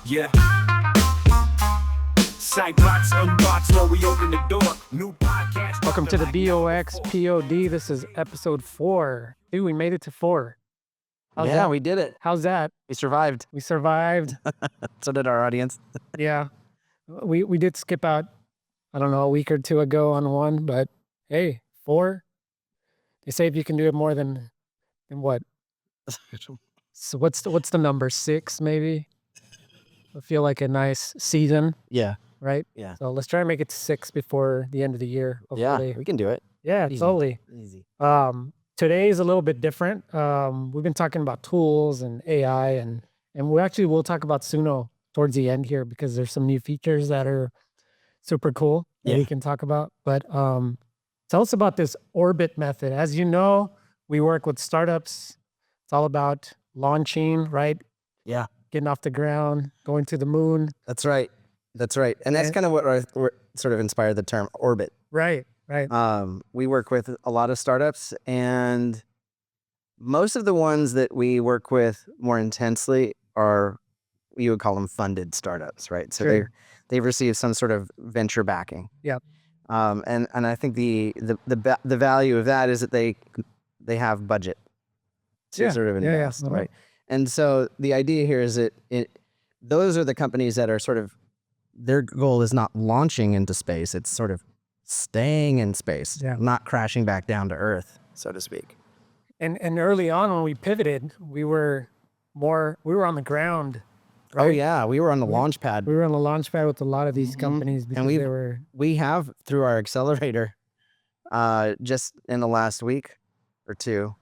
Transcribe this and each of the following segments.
Yeah. Sightbox, unbox, where we open the door. New podcast. Welcome to the BOX POD. This is episode 4. Dude, we made it to 4. How's Yeah, that? we did it. How's that? We survived. We survived. So did our audience. Yeah. We did skip out, I don't know, a week or two ago on one, but hey, 4. They say if you can do it more than what? So what's the number? 6 maybe? I feel like a nice season, Yeah. right? Yeah. So let's try and make it 6 before the end of the year. Yeah, Hopefully. we can do it. Yeah, Easy. totally. Easy. Today is a little bit different. We've been talking about tools and AI, and we'll talk about SUNO towards the end here because there's some new features that are super cool that we can talk about. But tell us about this orbit method. As you know, we work with startups. It's all about launching, right? Yeah. Getting off the ground, going to the moon. That's right. That's right. And that's kind of what sort of inspired the term orbit. Right, right. We work with a lot of startups, and most of the ones that we work with more intensely are, you would call them funded startups, right? So Sure. they've received some sort of venture backing. Yep. And I think the value of that is that they have budget to sort of invest, right? And so the idea here is that those are the companies that are sort of, their goal is not launching into space. It's sort of staying in space, not crashing back down to Earth, so to speak. And early on when we pivoted, we were on the ground. Right? Oh yeah, we were on the launch pad. We were on the launch pad with a lot of these companies because we have through our accelerator, just in the last week or two,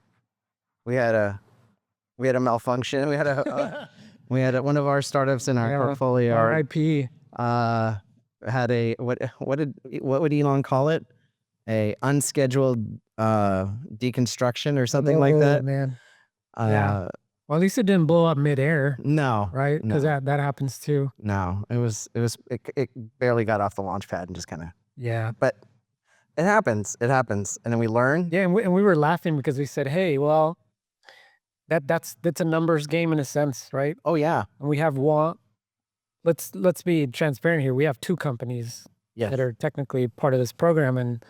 we had a malfunction. We had one of our startups in our portfolio. RIP. Had a what would Elon call it? A unscheduled deconstruction or something like that. Man. Well, at least it didn't blow up midair. No. Right? Because that happens too. No. It barely got off the launch pad and just kind of. Yeah. But it happens. It happens. And then we learn. Yeah, and we were laughing because we said, hey, well, that's a numbers game in a sense, right? Oh yeah. And we have one. Let's be transparent here. We have 2 companies that are technically part of this program, and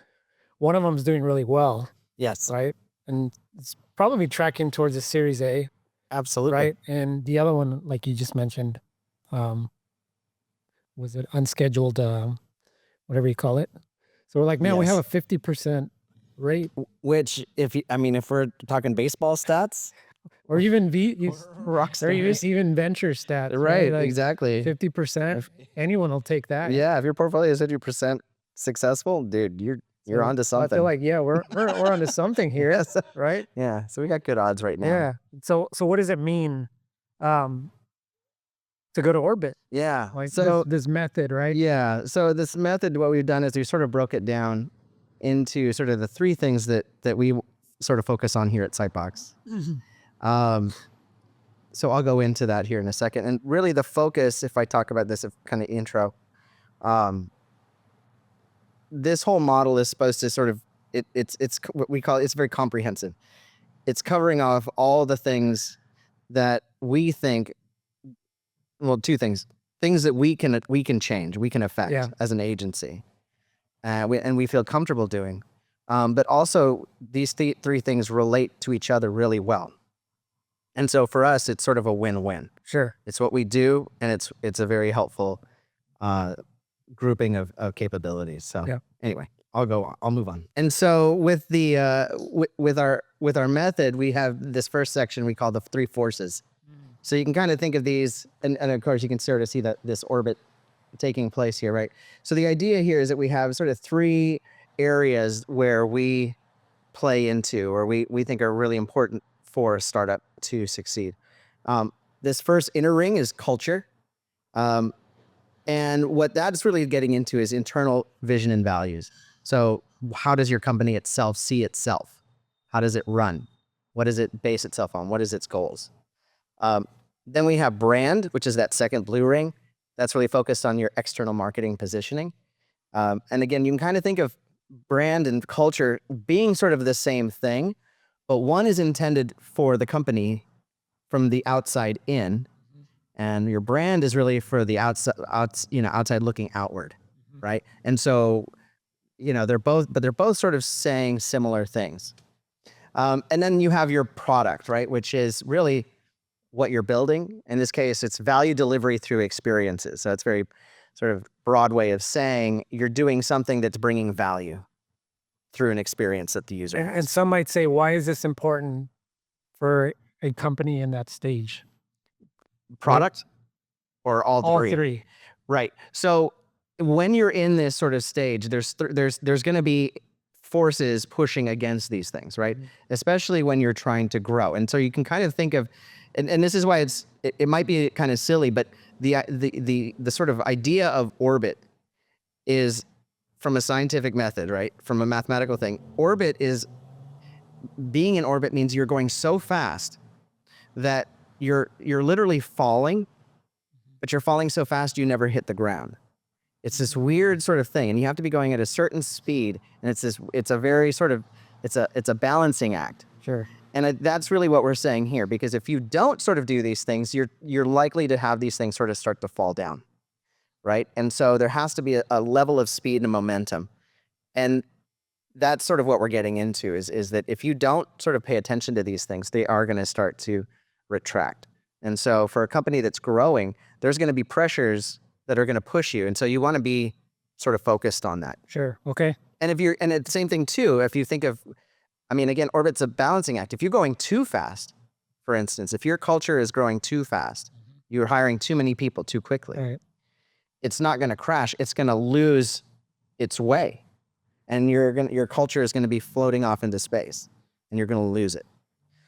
one of them is doing really well. Yes. Right? And it's probably tracking towards a Series A. Absolutely. Right? And the other one, like you just mentioned, was it unscheduled, whatever you call it. So we're like, man, we have a 50% rate. Which, if we're talking baseball stats, or even rockstar, even venture stats, right? Like exactly. 50%. Anyone will take that. Yeah, if your portfolio is 50% successful, dude, you're onto something. I feel like we're onto something here. Yes. Right? Yeah. So we got good odds right now. Yeah. So what does it mean to go to orbit? Yeah. Like so this method, right? Yeah. So this method, what we've done is we sort of broke it down into sort of the 3 things that we sort of focus on here at Sightbox. So I'll go into that here in a second. And really the focus, if I talk about this kind of intro, this whole model is supposed to sort of, it's what we call, it's very comprehensive. It's covering off all the things that we think, well, 2 things that we can change, we can affect as an agency. And we feel comfortable doing. But also these 3 things relate to each other really well. And so for us, it's sort of a win-win. Sure. It's what we do, and it's a very helpful grouping of capabilities. So anyway, I'll move on. And so with the with our method, we have this first section we call the 3 forces. So you can kind of think of these, and of course you can sort of see this orbit taking place here, right? So the idea here is that we have sort of 3 areas where we play into, or we think are really important for a startup to succeed. This first inner ring is culture. And what that's really getting into is internal vision and values. So how does your company itself see itself? How does it run? What does it base itself on? What is its goals? Then we have brand, which is that second blue ring. That's really focused on your external marketing positioning. And again, you can kind of think of brand and culture being sort of the same thing, but one is intended for the company from the outside in, and your brand is really for the outside looking outward, right? And so, they're both sort of saying similar things. And then you have your product, right? Which is really what you're building. In this case, it's value delivery through experiences. So it's very sort of broad way of saying you're doing something that's bringing value through an experience that the user has. And some might say, why is this important for a company in that stage? Product or all three? All three. Right. So when you're in this sort of stage, there's going to be forces pushing against these things, right? Especially when you're trying to grow. And so you can kind of think of, and this is why it might be kind of silly, but the sort of idea of orbit is from a scientific method, right? From a mathematical thing. Being in orbit means you're going so fast that you're literally falling, but you're falling so fast you never hit the ground. It's this weird sort of thing, and you have to be going at a certain speed, and it's a very sort of, it's a balancing act. Sure. And that's really what we're saying here, because if you don't sort of do these things, you're likely to have these things sort of start to fall down, right? And so there has to be a level of speed and momentum. And that's sort of what we're getting into is that if you don't sort of pay attention to these things, they are going to start to retract. And so for a company that's growing, there's going to be pressures that are going to push you. And so you want to be sort of focused on that. Sure. Okay. And and it's the same thing too, if you think of, I mean, again, orbit's a balancing act. If you're going too fast, for instance, if your culture is growing too fast, you're hiring too many people too quickly, All right. it's not going to crash. It's going to lose its way. And your culture is going to be floating off into space, and you're going to lose it.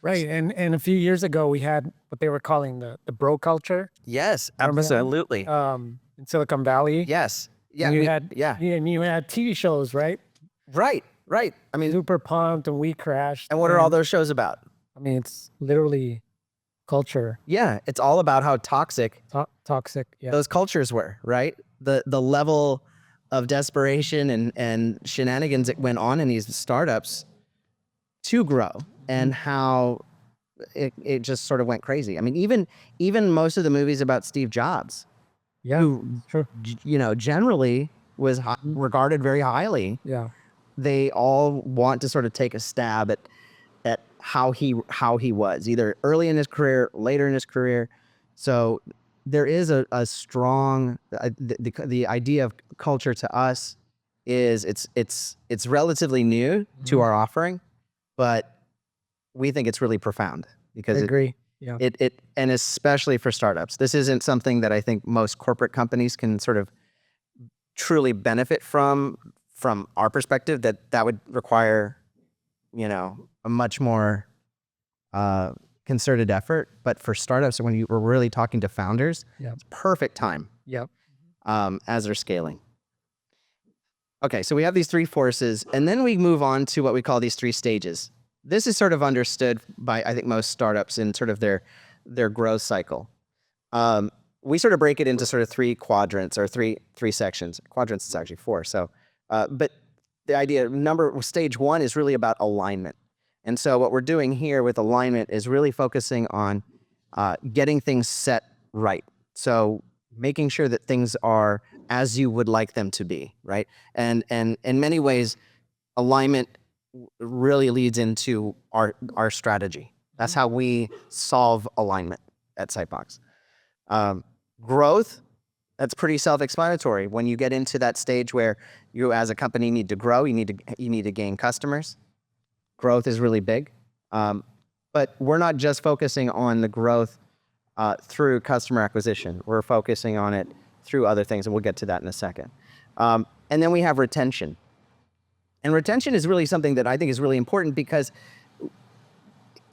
Right. And a few years ago, we had what they were calling the bro culture. Yes, Remember that? absolutely. In Silicon Valley. Yes. Yeah. And you had TV shows, right? Right. I mean, Super Pumped and We Crashed. and what are all those shows about? I mean, it's literally culture. Yeah, it's all about how toxic Toxic. Yeah. those cultures were, right? The level of desperation and shenanigans that went on in these startups to grow, and how it just sort of went crazy. I mean, even most of the movies about Steve Jobs, Yeah. who Sure. generally was regarded very highly, Yeah. they all want to sort of take a stab at how he was, either early in his career, later in his career. So there is a strong the idea of culture to us is it's relatively new to our offering, but we think it's really profound because I agree. Yeah. it and especially for startups, this isn't something that I think most corporate companies can sort of truly benefit from our perspective. That would require, a much more concerted effort. But for startups, when we're really talking to founders, it's perfect time. Yep. As they're scaling. Okay, so we have these three forces, and then we move on to what we call these three stages. This is sort of understood by, I think, most startups in sort of their growth cycle. We sort of break it into sort of three quadrants or three sections. Quadrants is actually four. So, but the idea, stage one is really about alignment. And so what we're doing here with alignment is really focusing on getting things set right. So making sure that things are as you would like them to be, right? And in many ways, alignment really leads into our strategy. That's how we solve alignment at Sightbox. Growth, that's pretty self-explanatory. When you get into that stage where you as a company need to grow, you need to gain customers. Growth is really big. But we're not just focusing on the growth through customer acquisition. We're focusing on it through other things, and we'll get to that in a second. And then we have retention. And retention is really something that I think is really important because,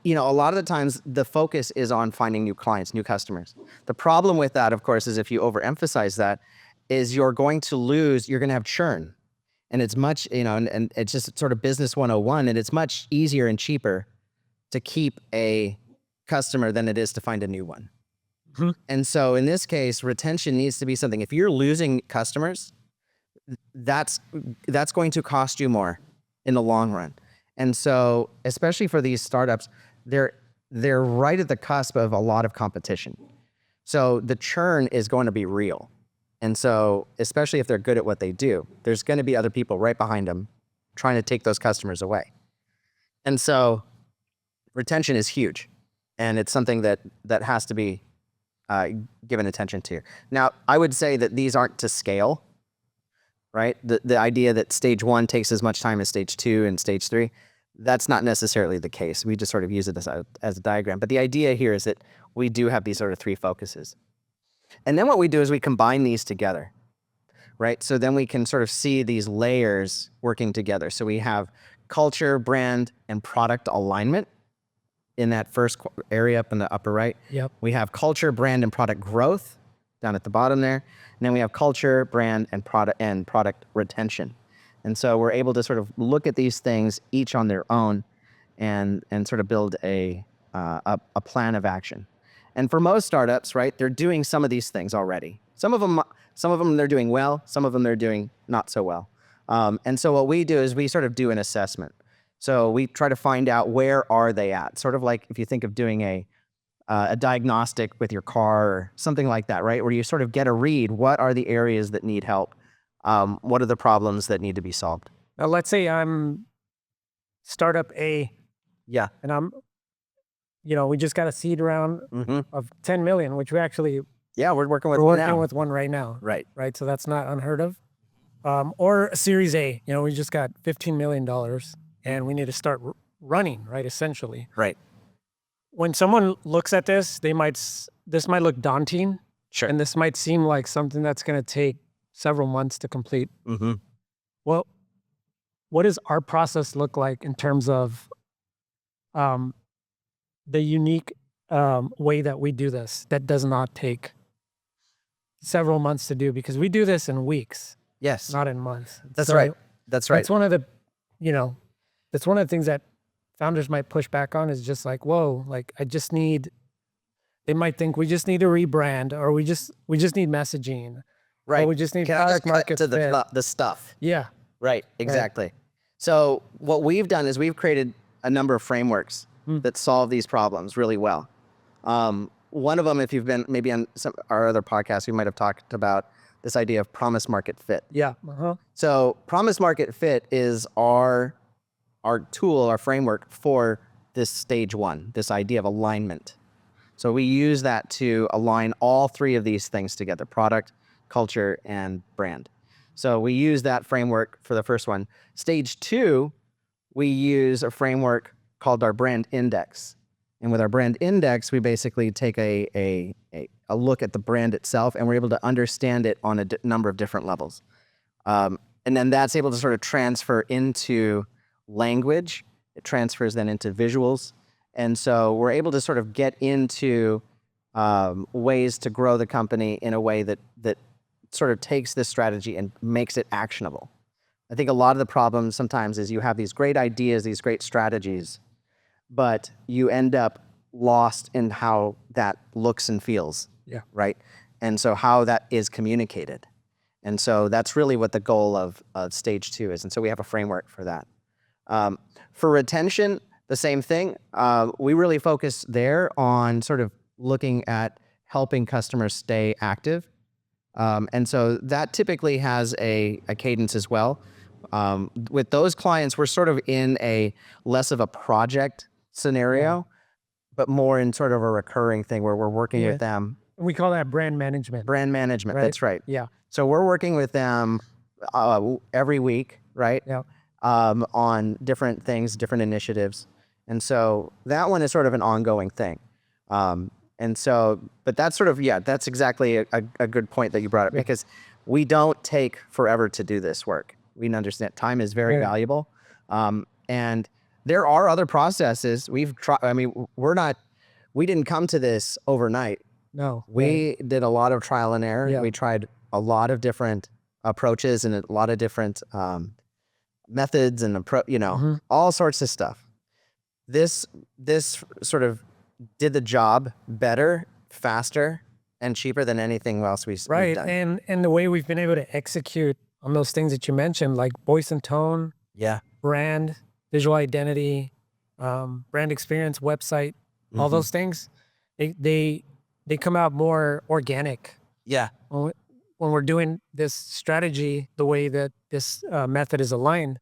a lot of the times the focus is on finding new clients, new customers. The problem with that, of course, is if you overemphasize that, is you're going to have churn. And it's much, and it's just sort of business 101, and it's much easier and cheaper to keep a customer than it is to find a new one. Mm-hmm. And so in this case, retention needs to be something. If you're losing customers, that's going to cost you more in the long run. And so, especially for these startups, they're right at the cusp of a lot of competition. So the churn is going to be real. And so, especially if they're good at what they do, there's going to be other people right behind them trying to take those customers away. And so retention is huge. And it's something that has to be given attention to. Now, I would say that these aren't to scale, right? The idea that stage 1 takes as much time as stage 2 and stage 3, that's not necessarily the case. We just sort of use it as a diagram. But the idea here is that we do have these sort of 3 focuses. And then what we do is we combine these together, right? So then we can sort of see these layers working together. So we have culture, brand, and product alignment in that first area up in the upper right. Yep. We have culture, brand, and product growth down at the bottom there. And then we have culture, brand, and product retention. And so we're able to sort of look at these things each on their own and sort of build a plan of action. And for most startups, right, they're doing some of these things already. Some of them they're doing well. Some of them they're doing not so well. And so what we do is we sort of do an assessment. So we try to find out where are they at. Sort of like if you think of doing a diagnostic with your car or something like that, right? Where you sort of get a read. What are the areas that need help? What are the problems that need to be solved? Now, let's say I'm startup A. Yeah. And I'm, we just got a seed round of 10 million, which we actually we're working with one right now. Right. Right. So that's not unheard of. Or a Series A. We just got $15 million and we need to start running, right? Essentially. Right. When someone looks at this, this might look daunting. Sure. And this might seem like something that's going to take several months to complete. Mm-hmm. Well, what does our process look like in terms of the unique way that we do this that does not take several months to do? Because we do this in weeks. Yes. Not in months. That's So right. That's right. That's one of the, that's one of the things that founders might push back on, is just like, whoa, like they might think we just need a rebrand, or we just need messaging. Right. Or we just need Can I product just market cut to fit. the stuff? Yeah. Right. Exactly. So what we've done is we've created a number of frameworks that solve these problems really well. One of them, if you've been maybe on some our other podcasts, we might have talked about this idea of promise market fit. Yeah. So promise market fit is our tool, our framework for this stage 1, this idea of alignment. So we use that to align all 3 of these things together: product, culture, and brand. So we use that framework for the first one. Stage 2, we use a framework called our brand index. And with our brand index, we basically take a look at the brand itself, and we're able to understand it on a number of different levels. And then that's able to sort of transfer into language. It transfers then into visuals. And so we're able to sort of get into ways to grow the company in a way that sort of takes this strategy and makes it actionable. I think a lot of the problems sometimes is you have these great ideas, these great strategies, but you end up lost in how that looks and feels. Yeah. Right. And so how that is communicated. And so that's really what the goal of stage 2 is. And so we have a framework for that. For retention, the same thing. We really focus there on sort of looking at helping customers stay active. And so that typically has a cadence as well. With those clients, we're sort of in a less of a project scenario, but more in sort of a recurring thing where we're working with them. We call that brand management. Brand management, right? That's right. Yeah. So we're working with them every week, right? Yeah. On different things, different initiatives. And so that one is sort of an ongoing thing. And so, but that's sort of, that's exactly a good point that you brought up, because we don't take forever to do this work. We understand time is very valuable. And there are other processes we've tried. I mean, we didn't come to this overnight. No. We did a lot of trial and error. We tried a lot of different approaches and a lot of different methods and all sorts of stuff. This sort of did the job better, faster, and cheaper than anything else we've done. And the way we've been able to execute on those things that you mentioned, like voice and tone, brand, visual identity, brand experience, website, all those things, they they come out more organic Yeah. when we're doing this strategy the way that this method is aligned,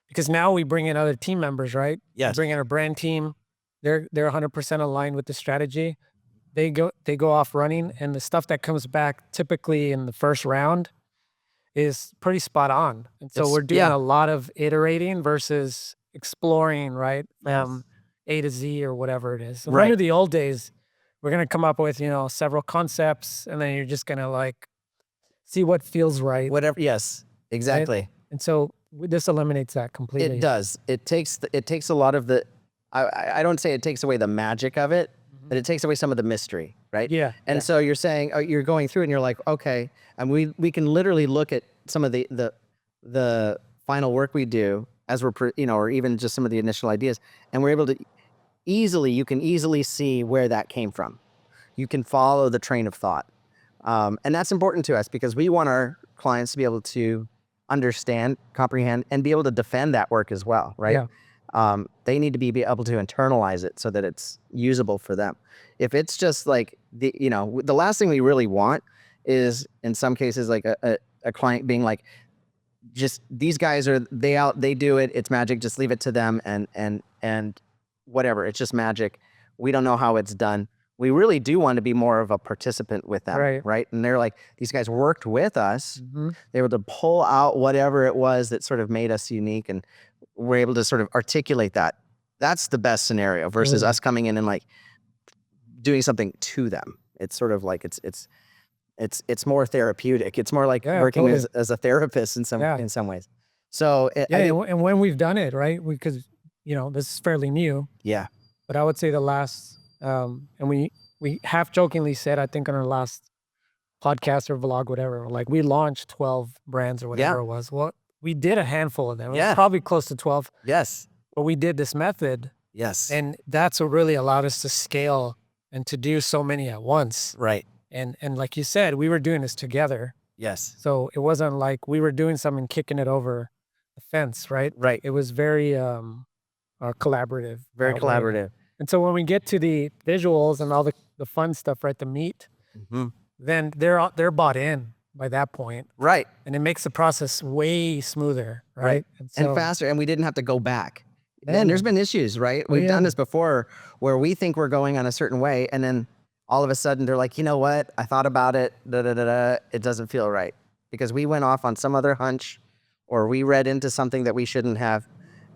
because now we bring in other team members, right? Yes. We bring in our brand team. They're 100% aligned with the strategy. They go off running, and the stuff that comes back typically in the first round is pretty spot on. And so we're doing a lot of iterating versus exploring, right? From A to Z or whatever it is. So Right. under the old days, we're gonna come up with, several concepts, and then you're just gonna like see what feels right. Whatever. Yes, exactly. And so this eliminates that completely. It does. It takes a lot of the, I don't say it takes away the magic of it, but it takes away some of the mystery, right? Yeah. And so you're saying, you're going through and you're like, okay, and we can literally look at some of the final work we do as we're, or even just some of the initial ideas, and we're able to you can easily see where that came from. You can follow the train of thought. And that's important to us because we want our clients to be able to understand, comprehend, and be able to defend that work as well, right? Yeah. They need to be able to internalize it so that it's usable for them. If it's just like, the last thing we really want is, in some cases, like a client being like, just these guys they do it, it's magic, just leave it to them, and whatever, it's just magic. We don't know how it's done. We really do want to be more of a participant with them, right? And they're like, these guys worked with us. They were able to pull out whatever it was that sort of made us unique, and we're able to sort of articulate that. That's the best scenario versus us coming in and like doing something to them. It's sort of like it's more therapeutic. It's more like working as a therapist in some ways. So and when we've done it, right? Because this is fairly new. Yeah. But I would say the last, and we half jokingly said, I think on our last podcast or vlog, whatever, like we launched 12 brands or whatever it was. Well, we did a handful of them. It was probably close to 12. Yes. But we did this method. Yes. And that's what really allowed us to scale and to do so many at once. Right. And like you said, we were doing this together. Yes. So it wasn't like we were doing something, kicking it over the fence, right? Right. It was very collaborative. Very collaborative. And so when we get to the visuals and all the fun stuff, right, the meat, then they're bought in by that point. Right. And it makes the process way smoother, right? And faster, and we didn't have to go back. And there's been issues, right? We've done this before where we think we're going on a certain way, and then all of a sudden they're like, you know what? I thought about it, it doesn't feel right. Because we went off on some other hunch, or we read into something that we shouldn't have.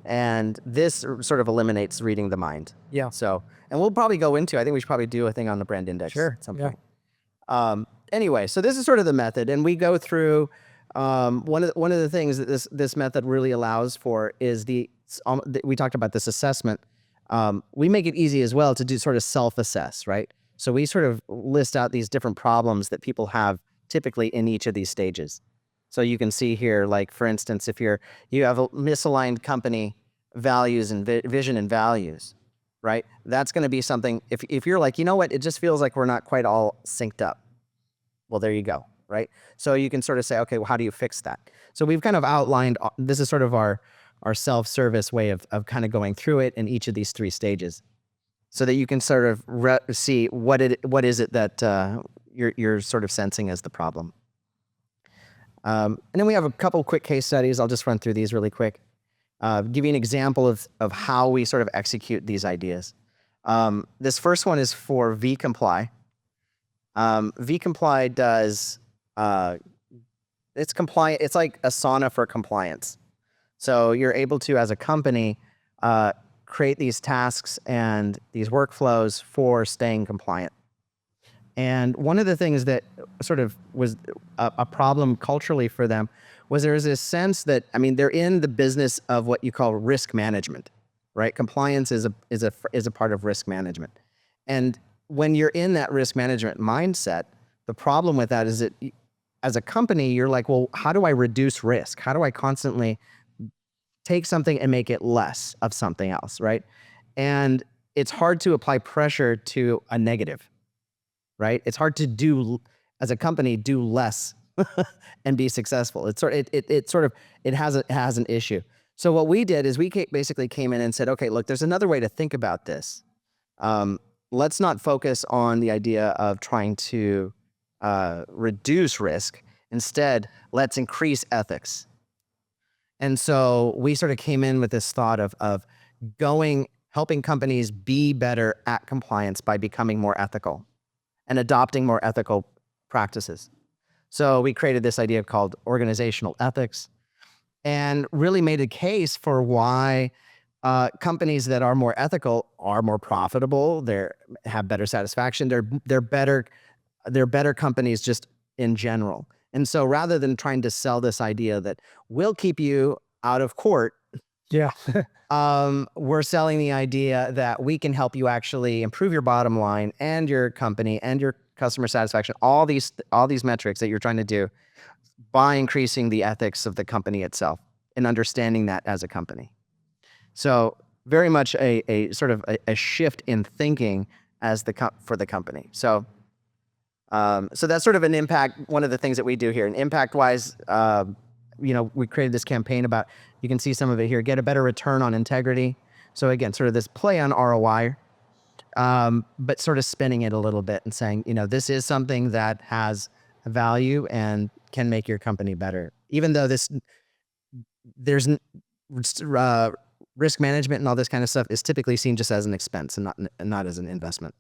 And this sort of eliminates reading the mind. Yeah. So, and we'll probably go into, I think we should probably do a thing on the brand index at some point. Anyway, so this is sort of the method, and we go through, one of the things that this method really allows for is we talked about this assessment. We make it easy as well to do sort of self-assess, right? So we sort of list out these different problems that people have typically in each of these stages. So you can see here, like, for instance, if you have a misaligned company values and vision and values, right? That's going to be something, if you're like, you know what, it just feels like we're not quite all synced up. Well, there you go, right? So you can sort of say, okay, well, how do you fix that? So we've kind of outlined, this is sort of our self-service way of kind of going through it in each of these three stages, so that you can sort of see what is it that you're sort of sensing as the problem. And then we have a couple quick case studies. I'll just run through these really quick. Give you an example of how we sort of execute these ideas. This first one is for vComply. vComply does, it's compliant. It's like Asana for compliance. So you're able to, as a company, create these tasks and these workflows for staying compliant. And one of the things that sort of was a problem culturally for them was there was this sense that, I mean, they're in the business of what you call risk management, right? Compliance is a part of risk management. And when you're in that risk management mindset, the problem with that is that as a company, you're like, well, how do I reduce risk? How do I constantly take something and make it less of something else, right? And it's hard to apply pressure to a negative, right? It's hard to do, as a company, do less and be successful. It has an issue. So what we did is we basically came in and said, okay, look, there's another way to think about this. let's not focus on the idea of trying to reduce risk. Instead, let's increase ethics. And so we sort of came in with this thought of helping companies be better at compliance by becoming more ethical and adopting more ethical practices. So we created this idea called organizational ethics and really made a case for why companies that are more ethical are more profitable. They have better satisfaction. They're better companies just in general. And so rather than trying to sell this idea that we'll keep you out of court, Yeah. we're selling the idea that we can help you actually improve your bottom line and your company and your customer satisfaction, all these metrics that you're trying to do by increasing the ethics of the company itself and understanding that as a company. So very much a sort of a shift in thinking as for the company. So that's sort of an impact. One of the things that we do here, and impact-wise, we created this campaign about. You can see some of it here. Get a better return on integrity. So again, sort of this play on ROI, but sort of spinning it a little bit and saying, this is something that has value and can make your company better. Even though there's risk management and all this kind of stuff is typically seen just as an expense and not as an investment.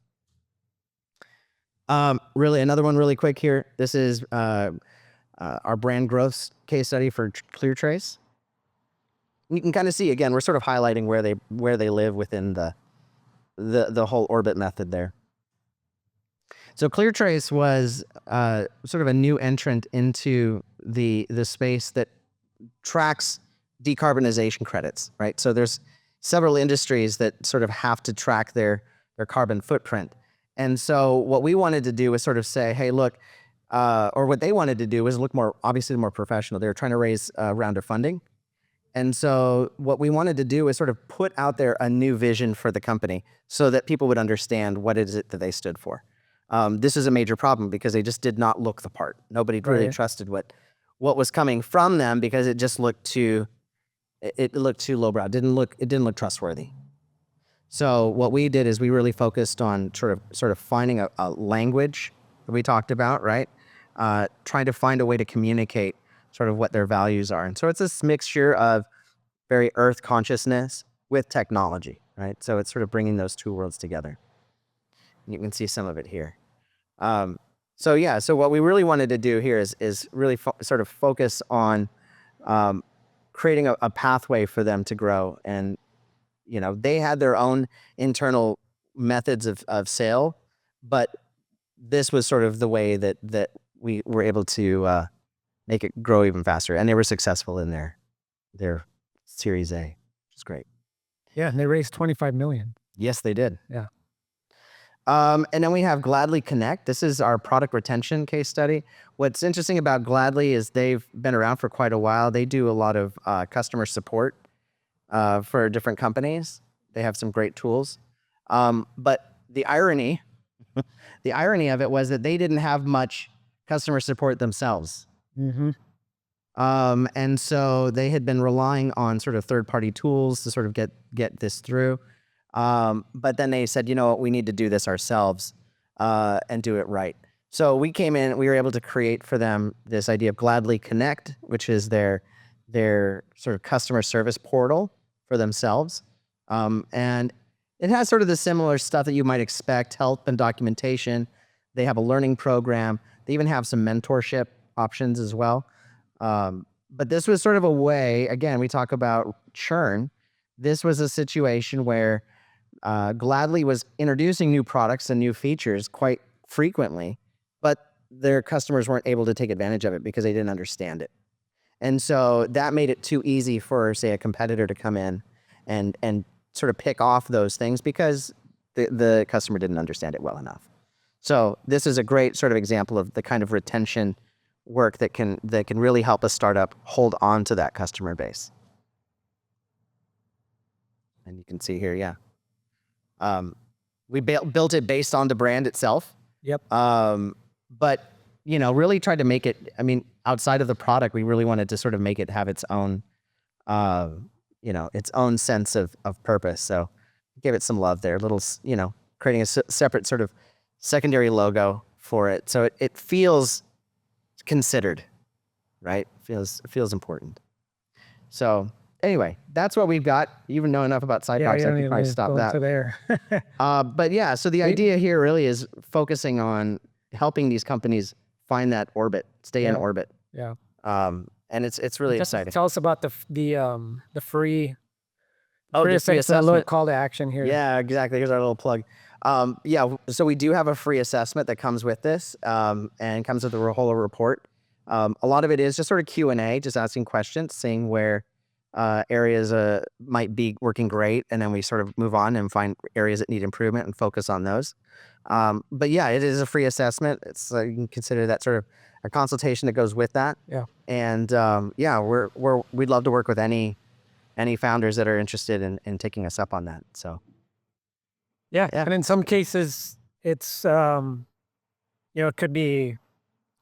Really, another one really quick here. This is our brand growth case study for ClearTrace. You can kind of see, again, we're sort of highlighting where they live within the whole orbit method there. So ClearTrace was sort of a new entrant into the space that tracks decarbonization credits, right? So there's several industries that sort of have to track their carbon footprint. And so what we wanted to do was sort of say, hey, look, or what they wanted to do was look obviously more professional. They were trying to raise a round of funding. And so what we wanted to do is sort of put out there a new vision for the company so that people would understand what is it that they stood for. This is a major problem because they just did not look the part. Nobody really trusted what was coming from them because it just looked too lowbrow. It didn't look trustworthy. So what we did is we really focused on sort of finding a language that we talked about, right? Trying to find a way to communicate sort of what their values are. And so it's this mixture of very earth consciousness with technology, right? So it's sort of bringing those two worlds together. You can see some of it here. So what we really wanted to do here is really sort of focus on creating a pathway for them to grow. And, they had their own internal methods of sale, but this was sort of the way that we were able to make it grow even faster. And they were successful in their Series A, which is great. Yeah, and they raised $25 million. Yes, they did. Yeah. And then we have Gladly Connect. This is our product retention case study. What's interesting about Gladly is they've been around for quite a while. They do a lot of customer support for different companies. They have some great tools. But the irony of it was that they didn't have much customer support themselves. Mm-hmm. And so they had been relying on sort of third-party tools to sort of get this through. But then they said, we need to do this ourselves and do it right. So we came in, we were able to create for them this idea of Gladly Connect, which is their sort of customer service portal for themselves. And it has sort of the similar stuff that you might expect, help and documentation. They have a learning program. They even have some mentorship options as well. But this was sort of a way, again, we talk about churn. This was a situation where Gladly was introducing new products and new features quite frequently, but their customers weren't able to take advantage of it because they didn't understand it. And so that made it too easy for, say, a competitor to come in and sort of pick off those things because the customer didn't understand it well enough. So this is a great sort of example of the kind of retention work that can really help a startup hold on to that customer base. And you can see here, we built it based on the brand itself. Yep. But really tried to make it. I mean, outside of the product, we really wanted to sort of make it have its own, its own sense of purpose. So give it some love there. Little, creating a separate sort of secondary logo for it, so it feels considered, right? Feels important. So anyway, that's what we've got. You even know enough about Sightbox, I could probably stop that. There. But yeah, so the idea here really is focusing on helping these companies find that orbit, stay in orbit. Yeah. And it's really exciting. Tell us about the free the free assessment. Little call to action here. Yeah, exactly. Here's our little plug. Yeah, so we do have a free assessment that comes with this, and comes with the whole report. A lot of it is just sort of Q&A, just asking questions, seeing where areas might be working great, and then we sort of move on and find areas that need improvement and focus on those. But yeah, it is a free assessment. It's you can consider that sort of a consultation that goes with that. Yeah. And yeah, we'd love to work with any founders that are interested in taking us up on that. So yeah. And in some cases, it's it could be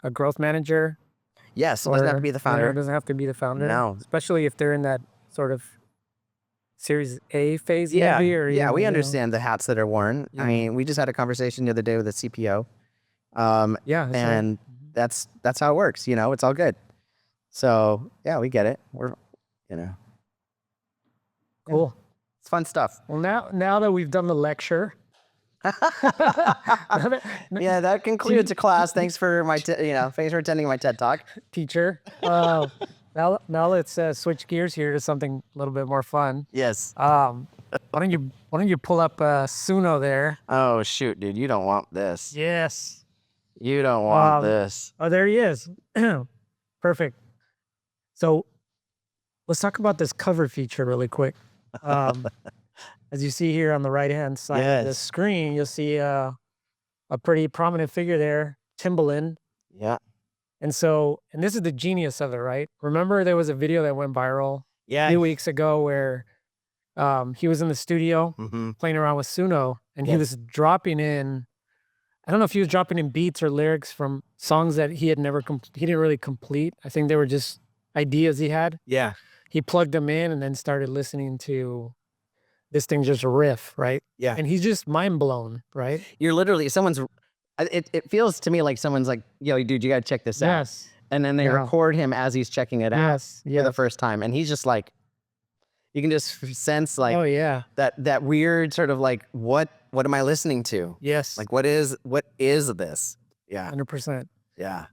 a growth manager. Yes, it doesn't have to be the founder. It doesn't have to be the founder. No. Especially if they're in that sort of Series A phase. Yeah, maybe, or yeah, we understand the hats that are worn. Yeah. I mean, we just had a conversation the other day with a CPO. Yeah, and right. that's how it works. It's all good. So yeah, we get it. We're, Cool. It's fun stuff. Well, now that we've done the lecture. Yeah, that concludes the class. Thanks for thanks for attending my TED Talk, teacher. Now let's switch gears here to something a little bit more fun. Yes. Why don't you pull up SUNO there? Oh shoot, dude, you don't want this. Yes. You don't want this. Oh, there he is. Perfect. So let's talk about this cover feature really quick. As you see here on the right-hand side of the screen, you'll see a pretty prominent figure there, Timbaland. Yeah. And this is the genius of it, right? Remember there was a video that went viral a few weeks ago where he was in the studio playing around with SUNO, and he was dropping in, I don't know if he was dropping in beats or lyrics from songs that he had he didn't really complete. I think they were just ideas he had. Yeah. He plugged them in and then started listening to this thing just riff, right? Yeah. And he's just mind blown, right? You're literally, it feels to me like someone's like, yo, dude, you got to check this out. Yes. And then they record him as he's checking it out for the first time. And he's just like, you can just sense like, oh yeah, that weird sort of like, what am I listening to? Yes. Like, what is this? Yeah. 100%. Yeah.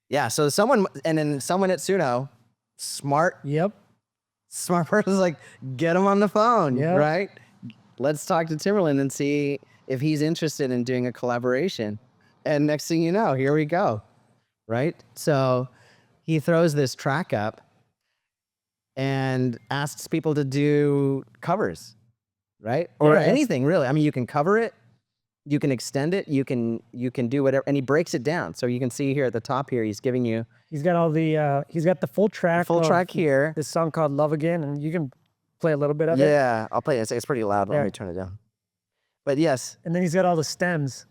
Yeah. So someone at SUNO, smart person's like, get him on the phone, right? Let's talk to Timbaland and see if he's interested in doing a collaboration. And next thing you know, here we go, right? So he throws this track up and asks people to do covers, right? Or anything really. I mean, you can cover it, you can extend it, you can do whatever, and he breaks it down. So you can see here at the top here, he's giving you. He's got all the. He's got the full track. Here. This song called "Love Again," and you can play a little bit of it. Yeah, I'll play it. It's pretty loud. Let me turn it down. But yes. And then he's got all the stems.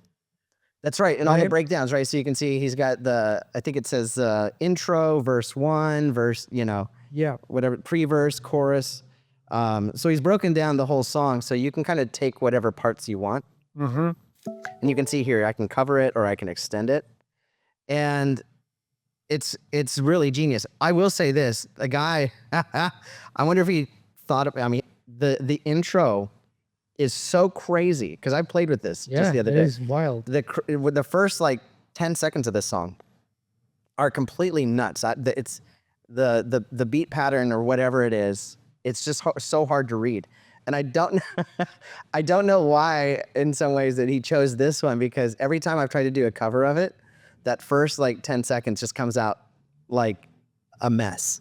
That's right, and all the breakdowns, right? So you can see he's got I think it says intro, verse 1, verse, whatever, pre-verse, chorus. So he's broken down the whole song, so you can kind of take whatever parts you want. And you can see here, I can cover it or I can extend it. And it's really genius. I will say this, the guy, I wonder if he thought of, I mean, the intro is so crazy because I played with this just the other day. It is wild. The first like 10 seconds of this song are completely nuts. It's the beat pattern or whatever it is. It's just so hard to read. And I don't know why in some ways that he chose this one, because every time I've tried to do a cover of it, that first like 10 seconds just comes out like a mess.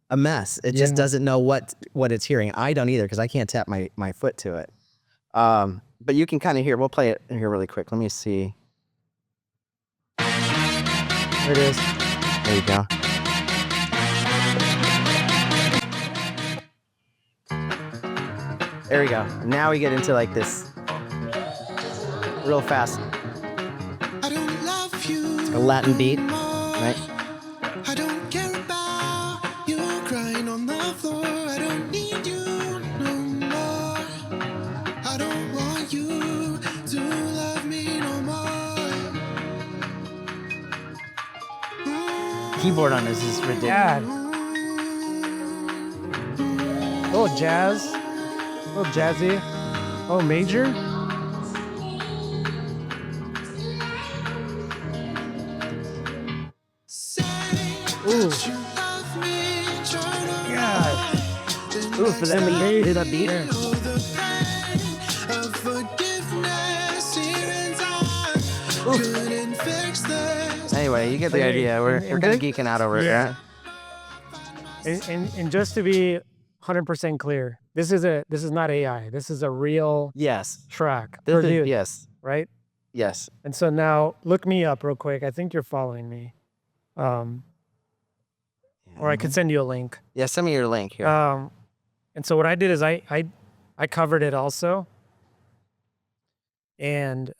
A mess. It just doesn't know what it's hearing. I don't either because I can't tap my foot to it. But you can kind of hear. We'll play it here really quick. Let me see. There it is. There you go. There we go. Now we get into like this real fast. I don't love you. It's like a Latin beat, right? I don't care about you crying on the floor. I don't need you no more. I don't want you keyboard on this is ridiculous. Yeah. Little jazz. Little jazzy. Oh, major? Ooh. Yeah. Ooh, for that beat. Hear that beat? Anyway, you get the idea. We're kind of geeking out over it, right? And just to be 100% clear, this is not AI. This is a real Yes. track. This is, produced, yes. right? Yes. And so now look me up real quick. I think you're following me. Or I could send you a link. Yeah, send me your link here. And so what I did is I covered it also. And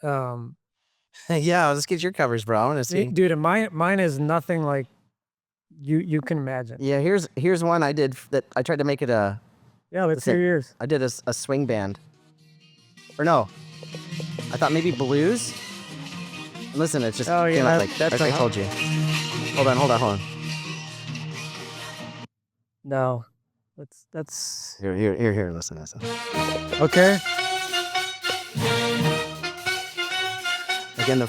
yeah, let's get your covers, bro. I want to see. dude, and mine is nothing like you can imagine. Yeah, here's one I did that I tried to make it a. Yeah, let's hear yours. I did a swing band. Or no, I thought maybe blues. Listen, it's just Oh, came yeah, out like that's I told you. Hold on. No, that's Here. Listen. okay. Again, the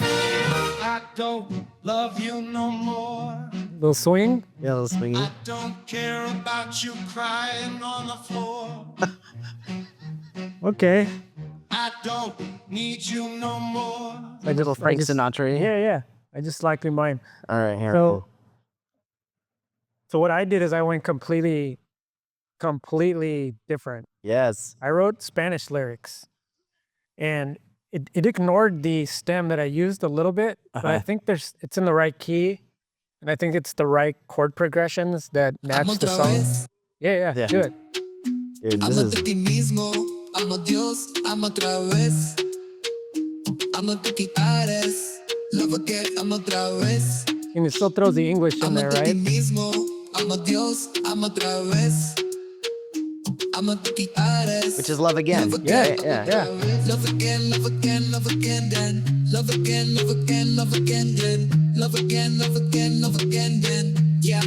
I don't love you no more. Little swing. yeah, little swingy. I don't care about you crying on the floor. Okay. I don't need you no more. I Little Frank Sinatra. Yeah. I just liked mine. All right, here. So what I did is I went completely different. Yes. I wrote Spanish lyrics, and it ignored the stem that I used a little bit, but I think it's in the right key, and I think it's the right chord progressions that match the song. Yeah. Do it. Dude, this is. ti mismo, amo Dios, amo otra vez. Amo tu quitares, love again, amo otra vez. And it still throws the English in there, Amo ti right? mismo, amo Dios, amo otra vez. Amo tu quitares. Which is love again. Yeah. Love again, love again, love again, then. Love again, love again, love again, then. Love again, love again, love again, then. Yeah.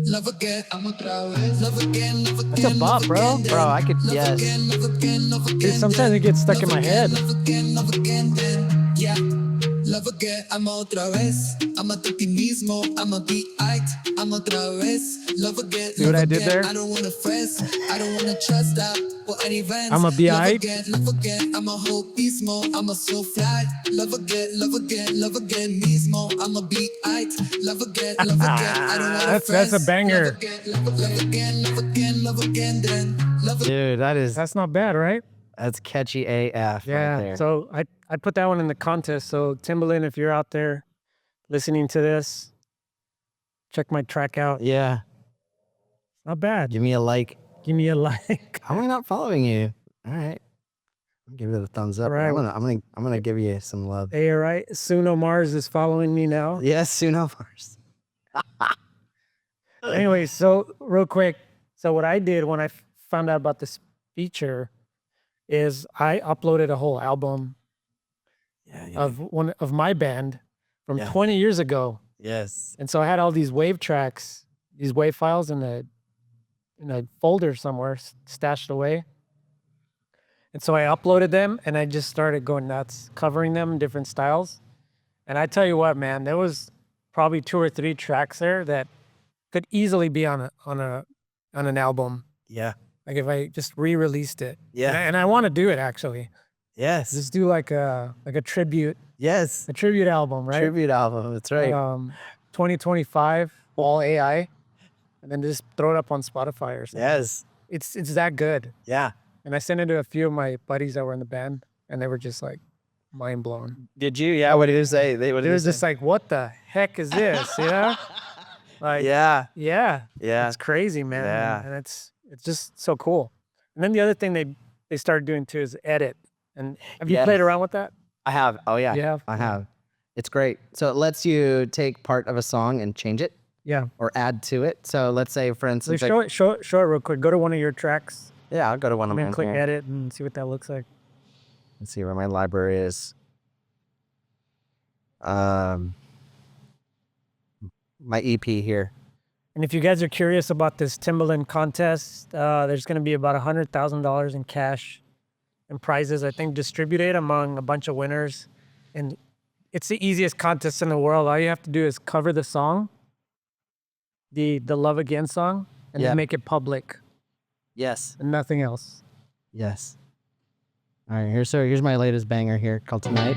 Love again, I'm otra vez. Love again, love again. That's a bop, bro. Bro, I could, yes. Dude, sometimes it gets stuck in my head. Love again, then. Yeah. Love again, I'm otra vez. Amo a ti mismo, amo ti art. Amo otra vez. Love again, See what I did there? I don't wanna fresh, I don't wanna trust that. For any events. I'm a be love aight. again, love again. I'm a whole mismo, I'm a so fly. Love again, love again, love again, mismo. I'm a be aight. Love again, love again. I don't wanna That's a fresh. banger. Love again, love again, love again, then. Love again. Dude, That's not bad, right? that's catchy AF. Yeah. Right there. So I put that one in the contest. So Timbaland, if you're out there listening to this, check my track out. Yeah. Not bad. Give me a like. Give me a like. How am I not following you? All right. I'll give it a thumbs up. All right. I'm gonna give you some love. Hey, all right. SUNO Mars is following me now. Yes, SUNO first. Anyway, so real quick. So what I did when I found out about this feature is I uploaded a whole album of one of my band from 20 years ago. Yes. And so I had all these wave tracks, these wave files in a folder somewhere stashed away. And so I uploaded them and I just started going nuts, covering them in different styles. And I tell you what, man, there was probably 2 or 3 tracks there that could easily be on an album. Yeah. Like if I just re-released it. Yeah. And I want to do it actually. Yes. Just do like a tribute album, right? Tribute album. That's right. 2025, all AI, and then just throw it up on Spotify or something. Yes. It's that good. Yeah. And I sent it to a few of my buddies that were in the band, and they were just like mind blown. Did you? Yeah. What did you say? It was just like, what the heck is this? You know? Like, yeah. yeah, Yeah. it's crazy, man. Yeah. And it's just so cool. And then the other thing they started doing too is edit. And have you played around with that? I have. Oh yeah. You have? I have. It's great. So it lets you take part of a song and change it Yeah. or add to it. So let's say, for So instance, show it real quick. Go to one of your tracks. yeah, I'll go to one I'm of gonna mine click here. edit and see what that looks like. Let's see where my library is. my EP here. And if you guys are curious about this Timbaland contest, there's going to be about $100,000 in cash and prizes, I think, distributed among a bunch of winners. And it's the easiest contest in the world. All you have to do is cover the song, the Love Again song, and then make it public Yes. and nothing else. Yes. All right, here's my latest banger here called Tonight.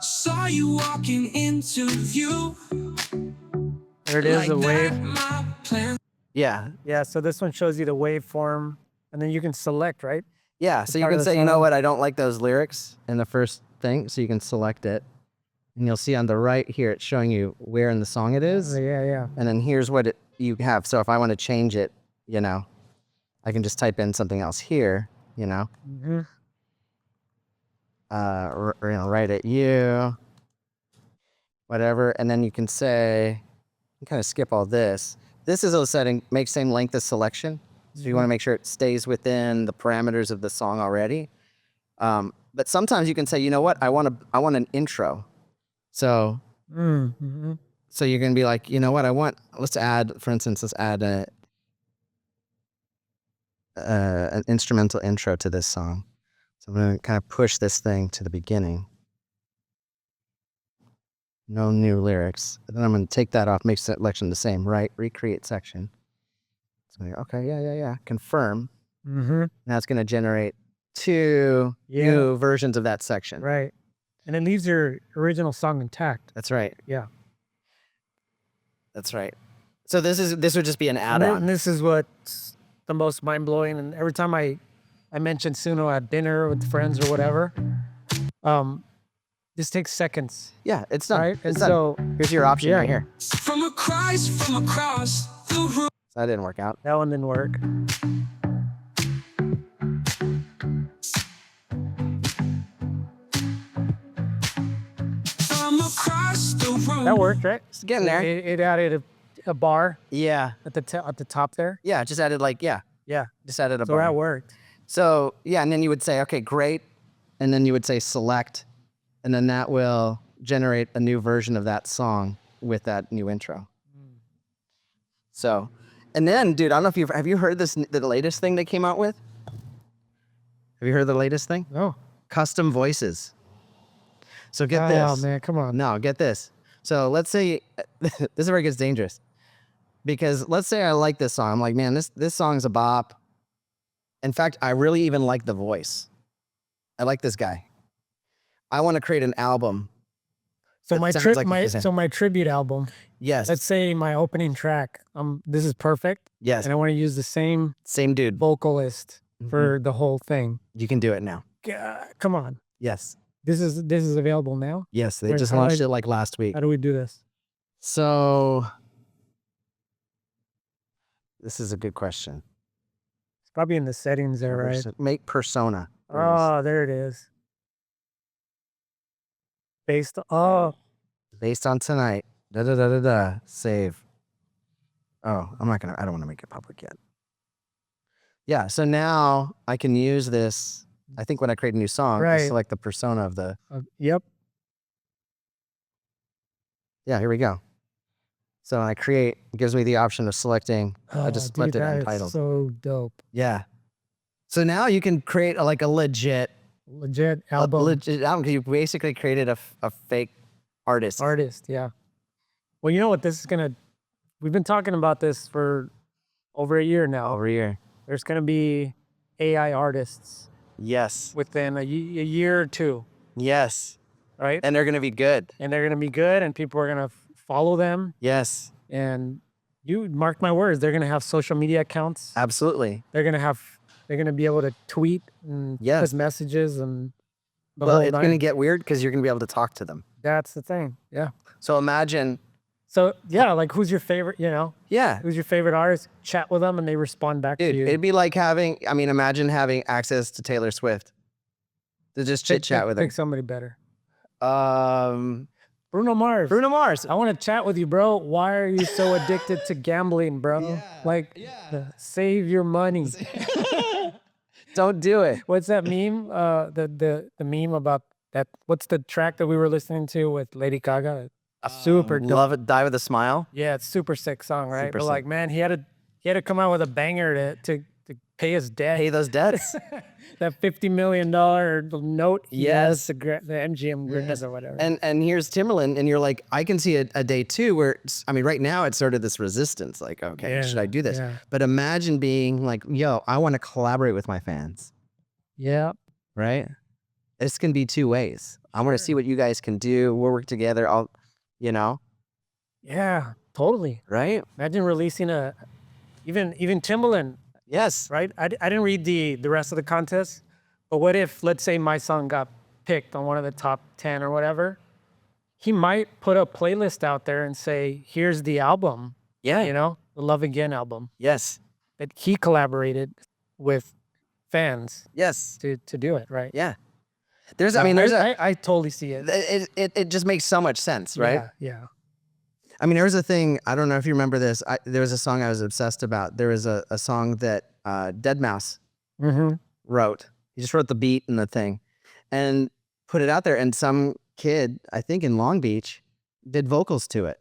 Saw you walking into view. There it is, the wave. My plan. Yeah. Yeah, so this one shows you the waveform, and then you can select, right? Yeah, so you part of can the say, you know song. what, I don't like those lyrics in the first thing, so you can select it. And you'll see on the right here, it's showing you where in the song it is. Yeah. And then here's what you have. So if I want to change it, you know, I can just type in something else here, you know. Mm-hmm. Right at you, whatever. And then you can say, you kind of skip all this. This is a setting, make same length as selection. So you want to make sure it stays within the parameters of the song already. But sometimes you can say, you know what, I want an intro. So, so you're going to be like, you know what, let's add an instrumental intro to this song. So I'm going to kind of push this thing to the beginning. No new lyrics. And then I'm going to take that off, make selection the same, right? Recreate section. So okay, yeah. Confirm. Now it's going to generate two new versions of that section. Right. And it leaves your original song intact. That's right. Yeah. That's right. So this would just be an add-on. And this is what's the most mind-blowing. And every time I mention SUNO at dinner with friends or whatever, this takes seconds. Yeah, it's done. Right? It's And done. Here's your option right here. From across the room. So that didn't work out. That one didn't work. From across the room. That worked, right? It's getting there. It added a bar Yeah. at the top there. Yeah, just added just added a So bar. that worked. So yeah, and then you would say, okay, great. And then you would say select, and then that will generate a new version of that song with that new intro. So, and then, dude, I don't know if have you heard the latest thing they came out with? Have you heard the latest thing? No. Custom voices. So get this. Oh man, come on. No, get this. So let's say, this is where it gets dangerous. Because let's say I like this song. I'm like, man, this song's a bop. In fact, I really even like the voice. I like this guy. I want to create an album. So that my sounds like my tribute album. Yes. Let's say my opening track. This is perfect. Yes. And I want to use the same Dude. vocalist for the whole thing. You can do it now. Come on. Yes. This is available now. Yes. They Where- just how do launched I- it like last week. How do we do this? So this is a good question. It's probably in the settings there, right? Make persona. Oh, there it is. Based Based on tonight. Save. Oh, I don't want to make it public yet. Yeah, so now I can use this. I think when I create a new song, I Right. select the persona of the. yep. Yeah, here we go. So when I create, it gives me the option of selecting. I just dude, left it that is untitled. so dope. Yeah. So now you can create a legit Legit album. legit album. You basically created a fake artist. Artist, yeah. Well, you know what this is we've been talking about this for over a year now. Over here. There's gonna be AI artists Yes. within a year or two, Yes. right? And they're gonna be good. And they're gonna be good, and people are gonna follow them. Yes. And you mark my words, they're gonna have social media accounts. Absolutely. They're gonna be able to tweet and Yes. put messages and the Well, whole it's nine. gonna get weird because you're gonna be able to talk to them. That's the thing. Yeah. So imagine. So yeah, like who's your favorite? Yeah. Who's your favorite artist? Chat with them, and they respond back Dude, to you. it'd be like imagine having access to Taylor Swift. To just chit chat with her. Pick somebody better. Bruno Bruno Mars. Mars. I want to chat with you, bro. Why are you so addicted to gambling, bro? Save your money. Don't do it. What's that meme? The meme about that. What's the track that we were listening to with Lady Gaga? Super dope. Love it. Die with a smile. Yeah, it's super sick song, right? Super But like, sick. man, he had to come out with a banger to pay his debt. Pay those debts. That $50 million note. Yes. The MGM Grizz or whatever. And here's Timberland, and you're like, I can see a day too where I mean, right now it's sort of this resistance, like, okay, should I do this? Yeah. But imagine being like, yo, I want to collaborate with my fans, Yeah. right? This can be two ways. I want to see what you guys can do. We'll work together. I'll, you know, Yeah, totally. right? Imagine releasing even Timberland, Yes. right? I didn't read the rest of the contest, but what if, let's say my song got picked on one of the top 10 or whatever, he might put a playlist out there and say, here's the album, Yeah. you know, the Love Again album Yes. that he collaborated with fans Yes. to do it, right? Yeah. There's, I mean, there's I totally see it. it just makes so much sense, right? Yeah. I mean, there was a thing, I don't know if you remember this. There was a song I was obsessed about. There was a song that Deadmau5 Mm-hmm. wrote. He just wrote the beat and the thing and put it out there. And some kid, I think in Long Beach, did vocals to it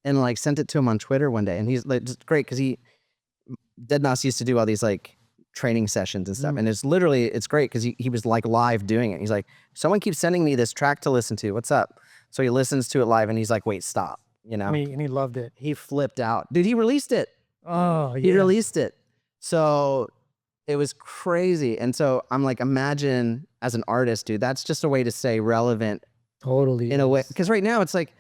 and like sent it to him on Twitter one day. And he's like, just great because Deadmau5 used to do all these like training sessions and stuff. And it's great because he was like live doing it. He's like, someone keeps sending me this track to listen to. What's up? So he listens to it live and he's like, wait, stop. You know, And he loved it. he flipped out. Dude, he released it. Oh, yeah. He released it. So it was crazy. And so I'm like, imagine as an artist, dude, that's just a way to stay relevant Totally. in a way. Because right now it's like,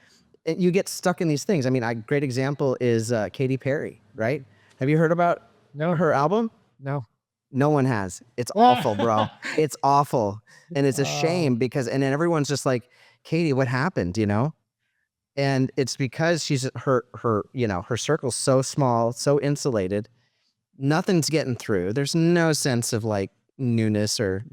you get stuck in these things. I mean, a great example is Katy Perry, right? Have you heard about her album? No. No one has. It's awful, bro. It's awful. And it's a shame because, and then everyone's just like, Katy, what happened, you know? And it's because she's her circle's so small, so insulated. Nothing's getting through. There's no sense of like newness or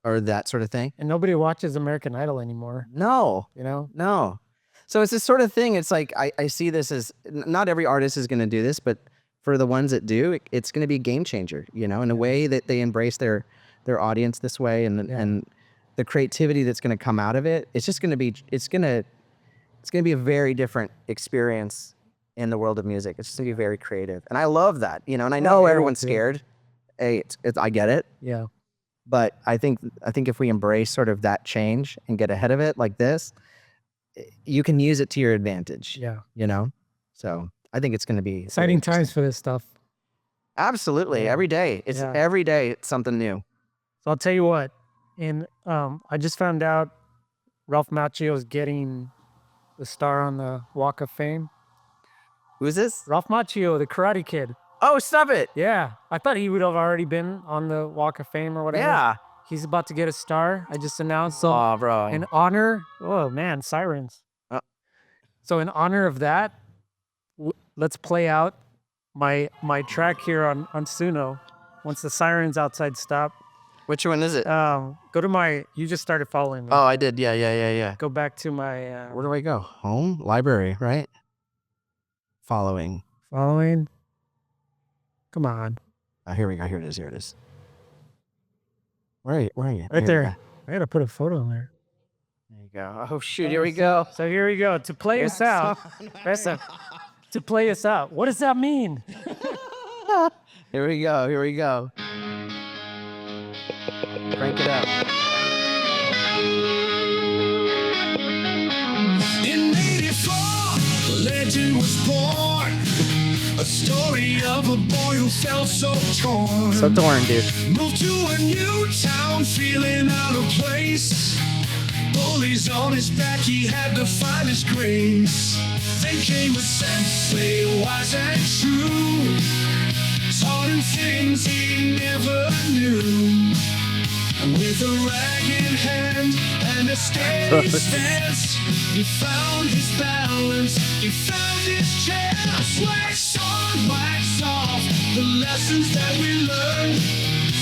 that sort of thing. And nobody watches American Idol anymore, No, you know? no. So it's this sort of thing. It's like, I see this as, not every artist is going to do this, but for the ones that do, it's going to be a game changer, you know, in a way that they embrace their audience this way. And the creativity that's going to come out of it, it's just going to be, it's going to be a very different experience in the world of music. It's just going to be very creative. And I love that, you know, and I know everyone's scared. Hey, I get it. Yeah. But I think if we embrace sort of that change and get ahead of it like this, you can use it to your advantage. Yeah. You know? So I think it's going to be Exciting times for this stuff. Absolutely. Every day. Every day it's something new. So I'll tell you what, and I just found out Ralph Macchio is getting the star on the Walk of Fame. Who's this? Ralph Macchio, the Karate Kid. Oh, stop it. Yeah. I thought he would have already been on the Walk of Fame or whatever. Yeah. He's about to get a star. I just announced. So Oh, bro. in honor, oh man, sirens. So in honor of that, let's play out my track here on SUNO. Once the sirens outside stop. Which one is it? Go to you just started following me. Oh, I did. Yeah. Go back to my Where do I go? Home? Library, right? Following. Following. Come on. Oh, here we go. Here it is. Where are you? Right there. I gotta put a photo in there. There you go. Oh shoot, here we go. So here we go. To play us out. To play us out. What does that mean? Here we go. Crank it up. In 84, a legend was born. A story of a boy who felt so torn. So torn, dude. Moved to a new town, feeling out of place. Bullies on his back, he had to find his grace. Then came a sensei, wise and true. Taught him things he never knew. With a ragged hand and a steady stance, he found his balance, he found his chance. Wax on, wax off, the lessons that we learned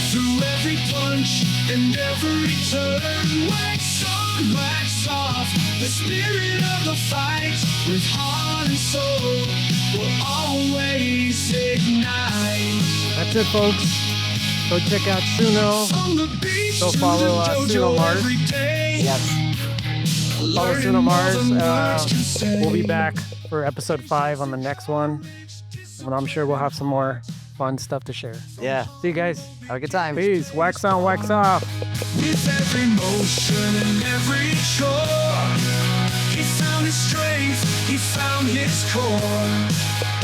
through every punch and every turn. Wax on, wax off, the spirit of the fight with heart and soul will always ignite. That's it, folks. Go check out SUNO. Go follow SUNO Mars. Yes. Follow SUNO Mars. We'll be back for episode 5 on the next one. And I'm sure we'll have some more fun stuff to share. Yeah. See you guys. Have a good time. Peace. Wax on, wax off. With every motion and every chore, he found his strength, he found his core.